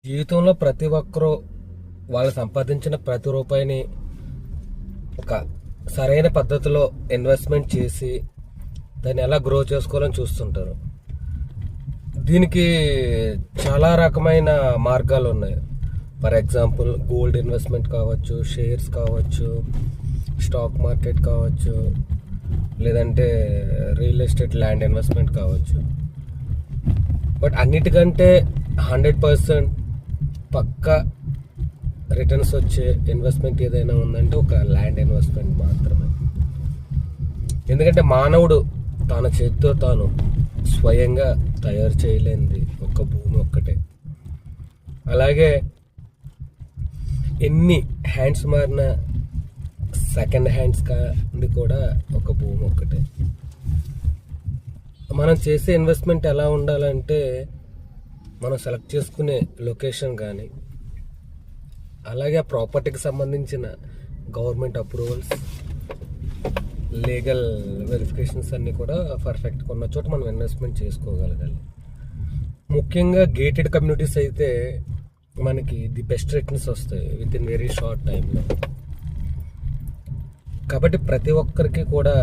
జీవితంలో ప్రతి ఒక్కరూ వాళ్ళు సంపాదించిన ప్రతి రూపాయిని ఒక సరైన పద్ధతిలో ఇన్వెస్ట్మెంట్ చేసి దాన్ని ఎలా గ్రో చేసుకోవాలని చూస్తుంటారు. దీనికి చాలా రకమైన మార్గాలు ఉన్నాయి. ఫర్ ఎగ్జాంపుల్ గోల్డ్ ఇన్వెస్ట్మెంట్ కావచ్చు, షేర్స్ కావచ్చు, స్టాక్ మార్కెట్ కావచ్చు, లేదంటే రియల్ ఎస్టేట్ ల్యాండ్ ఇన్వెస్ట్మెంట్ కావచ్చు. బట్ అన్నిటికంటే 100% పక్కా రిటర్న్స్ వచ్చే ఇన్వెస్ట్మెంట్ ఏదైనా ఉందంటే ఒక ల్యాండ్ ఇన్వెస్ట్మెంట్ మాత్రమే. ఎందుకంటే మానవుడు తన చేతితో తాను స్వయంగా తయారు చేయలేనిది ఒక భూమి ఒక్కటే. అలాగే ఎన్ని హ్యాండ్స్ మారిన సెకండ్ హ్యాండ్స్ కాంది కూడా ఒక భూమి ఒక్కటే. మనం చేసే ఇన్వెస్ట్మెంట్ ఎలా ఉండాలంటే మనం సెలెక్ట్ చేసుకునే లొకేషన్ కానీ, అలాగే ఆ ప్రాపర్టీకి సంబంధించిన గవర్నమెంట్ అప్రూవల్స్, లీగల్ వెరిఫికేషన్స్ అన్నీ కూడా పర్ఫెక్ట్గా ఉన్న చోట మనం ఇన్వెస్ట్మెంట్ చేసుకోగలగాలి. ముఖ్యంగా గేటెడ్ కమ్యూనిటీస్ అయితే మనకి ది బెస్ట్ రిటర్న్స్ వస్తాయి విత్ ఇన్ వెరీ షార్ట్ టైంలో. కాబట్టి ప్రతి ఒక్కరికి కూడా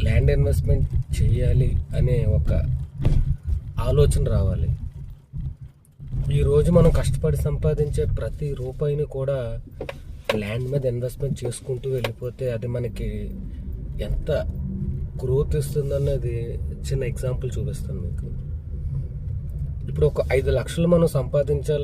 ల్యాండ్ ఇన్వెస్ట్మెంట్ చేయాలి అనే ఒక ఆలోచన రావాలి. ఈరోజు మనం కష్టపడి సంపాదించే ప్రతి రూపాయిని కూడా ల్యాండ్ మీద ఇన్వెస్ట్మెంట్ చేసుకుంటూ వెళ్ళిపోతే అది మనకి ఎంత గ్రోత్ ఇస్తుందన్నది చిన్న ఎగ్జాంపుల్ చూపిస్తాను మీకు. ఇప్పుడు ఒక 5 లక్షలు మనం సంపాదించాలి